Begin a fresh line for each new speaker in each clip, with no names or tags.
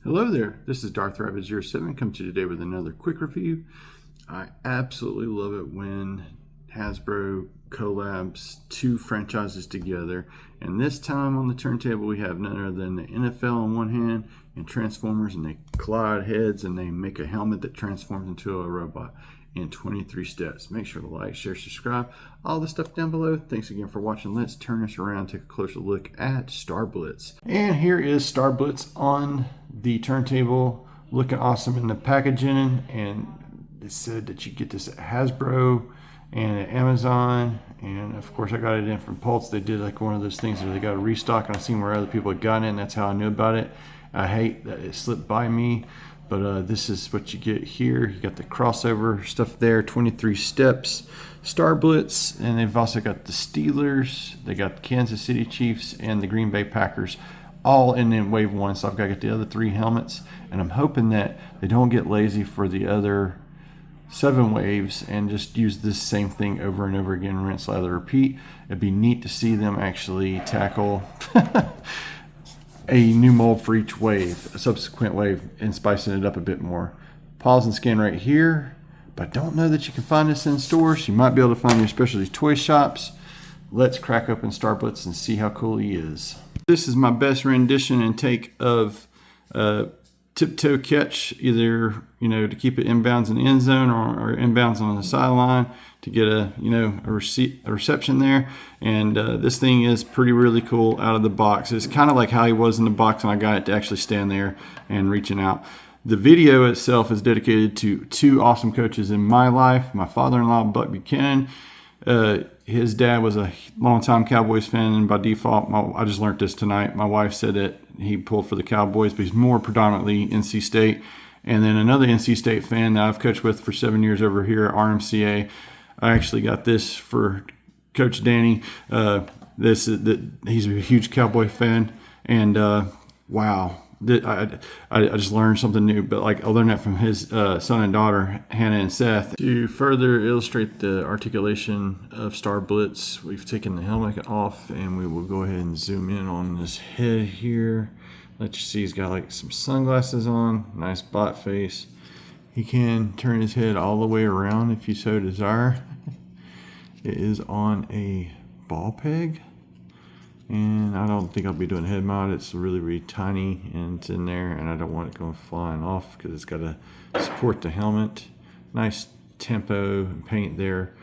Hello there, this is Darth Rabbit 07 come to you today with another quick review. I absolutely love it when Hasbro collabs two franchises together, and this time on the turntable we have none other than the NFL on one hand and Transformers, and they collide heads and they make a helmet that transforms into a robot in 23 steps. Make sure to like, share, subscribe, all the stuff down below. Thanks again for watching. Let's turn this around, take a closer look at StarBlitz. And here is StarBlitz on the turntable, looking awesome in the packaging. And it said that you get this at Hasbro and at Amazon, and of course I got it in from Pulse. They did like one of those things where they got a restock, and I seen where other people had gotten it, and that's how I knew about it. I hate that it slipped by me, but this is what you get here. You got the crossover stuff there, 23 steps, StarBlitz, and they've also got the Steelers, they got the Kansas City Chiefs, and the Green Bay Packers, all in wave one. So I've got to get the other three helmets, and I'm hoping that they don't get lazy for the other 7 waves and just use this same thing over and over again, rinse, lather, repeat. It'd be neat to see them actually tackle a new mold for each wave, a subsequent wave, and spicing it up a bit more. Pause and scan right here, but don't know that you can find this in stores. You might be able to find your specialty toy shops. Let's crack open StarBlitz and see how cool he is. This is my best rendition and take of tiptoe catch, either to keep it inbounds in the end zone or inbounds on the sideline to get a reception there. And this thing is really cool out of the box. It's kind of like how he was in the box, and I got it to actually stand there and reaching out. The video itself is dedicated to 2 awesome coaches in my life. My father-in-law, Buck Buchanan. His dad was a longtime Cowboys fan, and by default, I just learned this tonight. My wife said that he pulled for the Cowboys, but he's more predominantly NC State. And then another NC State fan that I've coached with for 7 years over here at RMCA. I actually got this for Coach Danny. He's a huge Cowboy fan, and wow. I just learned something new, but I learned that from his son and daughter, Hannah and Seth. To further illustrate the articulation of StarBlitz, we've taken the helmet off, and we will go ahead and zoom in on this head here. Let you see he's got some sunglasses on, nice bot face. He can turn his head all the way around if you so desire. It is on a ball peg. And I don't think I'll be doing head mount. It's really tiny, and it's in there, and I don't want it going flying off because it's got to support the helmet. Nice tempo and paint there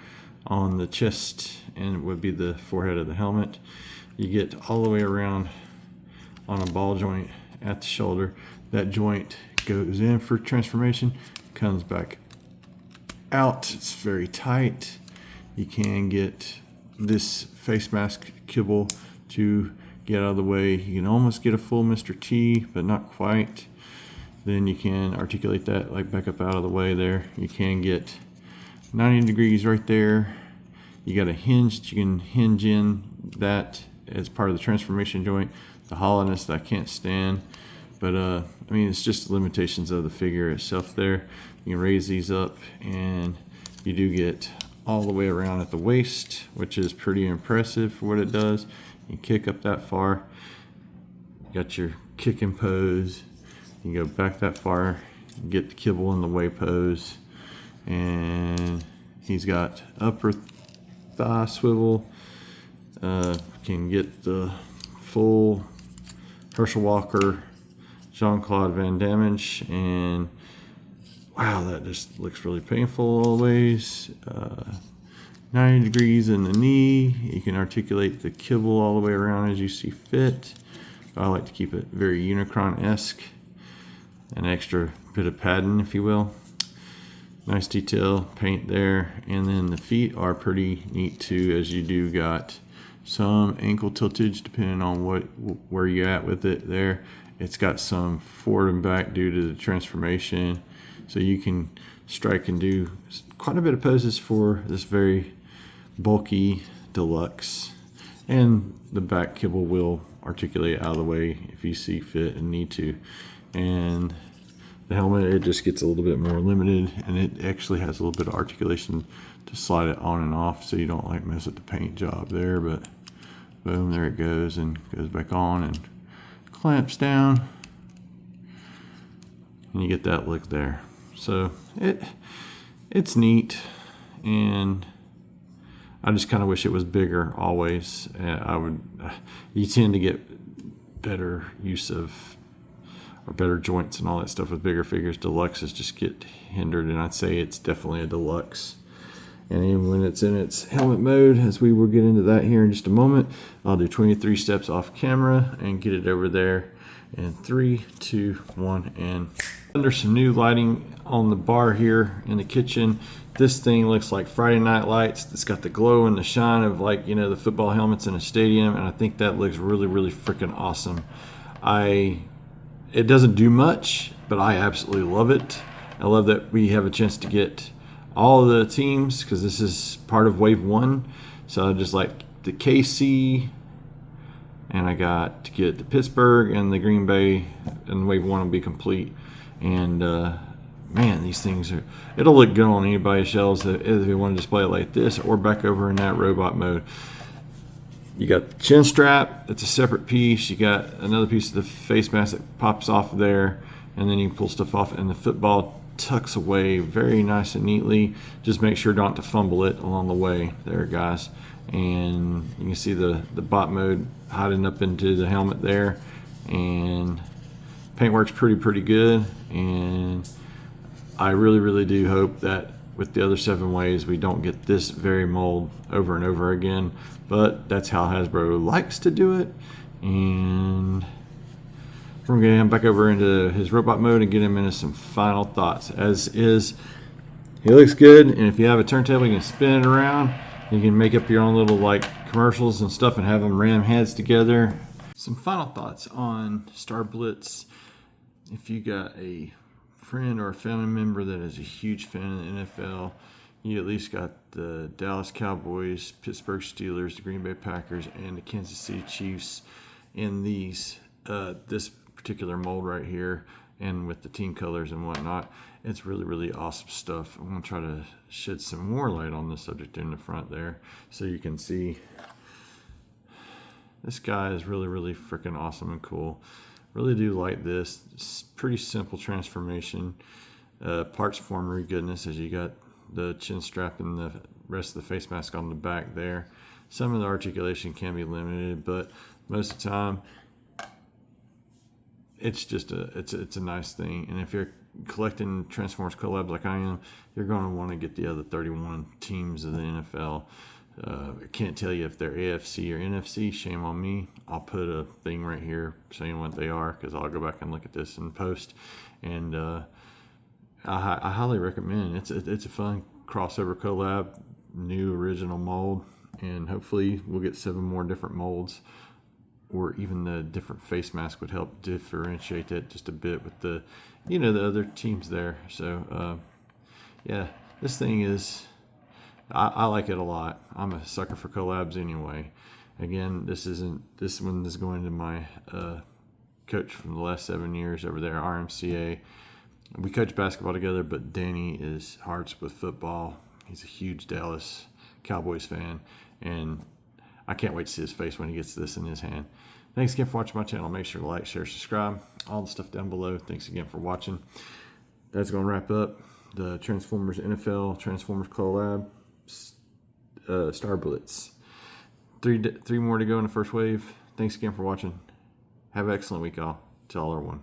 on the chest, and it would be the forehead of the helmet. You get all the way around on a ball joint at the shoulder. That joint goes in for transformation, comes back out. It's very tight. You can get this face mask kibble to get out of the way. You can almost get a full Mr. T, but not quite. Then you can articulate that back up out of the way there. You can get 90 degrees right there. You got a hinge that you can hinge in that as part of the transformation joint. The hollowness that I can't stand, but it's just the limitations of the figure itself there. You can raise these up, and you do get all the way around at the waist, which is pretty impressive for what it does. You kick up that far, you got your kicking pose, you go back that far, get the kibble in the way pose, and he's got upper thigh swivel, can get the full Herschel Walker, Jean-Claude Van Damme, and wow, that just looks really painful always. 90 degrees in the knee. You can articulate the kibble all the way around as you see fit. I like to keep it very Unicron-esque. An extra bit of padding, if you will. Nice detail paint there. And then the feet are pretty neat too, as you do got some ankle tiltage depending on where you're at with it there. It's got some forward and back due to the transformation. So you can strike and do quite a bit of poses for this very bulky deluxe. And the back kibble will articulate out of the way if you see fit and need to. And the helmet, it just gets a little bit more limited, and it actually has a little bit of articulation to slide it on and off, so you don't mess with the paint job there. But boom, there it goes, and goes back on and clamps down. and you get that look there. So it's neat, and I just kind of wish it was bigger always. You tend to get better use of, or better joints and all that stuff with bigger figures. Deluxes just get hindered, and I'd say it's definitely a deluxe. And even when it's in its helmet mode, as we will get into that here in just a moment, I'll do 23 steps off camera and get it over there in 3, 2, 1, and under some new lighting on the bar here in the kitchen. This thing looks like Friday Night Lights. It's got the glow and the shine of, like, you know, the football helmets in a stadium, and I think that looks really, really freaking awesome. It doesn't do much, but I absolutely love it. I love that we have a chance to get all of the teams, because this is part of Wave 1. So I just like the KC, and I got to get the Pittsburgh and the Green Bay, and Wave 1 will be complete. And man, these things it'll look good on anybody's shelves if you want to display it like this, or back over in that robot mode. You got the chin strap, it's a separate piece. You got another piece of the face mask that pops off there, and then you can pull stuff off, and the football tucks away very nice and neatly. Just make sure not to fumble it along the way there, guys. And you can see the bot mode hiding up into the helmet there, and paint works pretty good. And I really do hope that with the other 7 waves we don't get this very mold over and over again, but that's how Hasbro likes to do it. And we're going to get him back over into his robot mode and get him into some final thoughts. As is, he looks good, and if you have a turntable, you can spin it around. You can make up your own little, like, commercials and stuff and have them ram heads together. Some final thoughts on StarBlitz. If you got a friend or a family member that is a huge fan of the NFL, you at least got the Dallas Cowboys, Pittsburgh Steelers, the Green Bay Packers, and the Kansas City Chiefs in this particular mold right here, and with the team colors and whatnot. It's really awesome stuff. I'm going to try to shed some more light on this subject in the front there so you can see. This guy is really freaking awesome and cool. Really do like this. It's pretty simple transformation. Parts formery goodness, as you got the chin strap and the rest of the face mask on the back there. Some of the articulation can be limited, but most of the time it's just it's a nice thing. And if you're collecting Transformers collabs like I am, you're going to want to get the other 31 teams of the NFL. I can't tell you if they're AFC or NFC. Shame on me. I'll put a thing right here saying what they are, because I'll go back and look at this in post. And I highly recommend. It's a fun crossover collab, new original mold, and hopefully we'll get 7 more different molds, or even the different face mask would help differentiate that just a bit with the, you know, the other teams there. So yeah, this thing is, I like it a lot. I'm a sucker for collabs anyway. Again, this one is going to my coach from the last 7 years over there, RMCA. We coach basketball together, but Danny is hearts with football. He's a huge Dallas Cowboys fan, and I can't wait to see his face when he gets this in his hand. Thanks again for watching my channel. Make sure to like, share, subscribe, all the stuff down below. Thanks again for watching. That's going to wrap up the Transformers NFL Transformers collab StarBlitz. 3 more to go in the first wave. Thanks again for watching. Have an excellent week, all. Till all are one.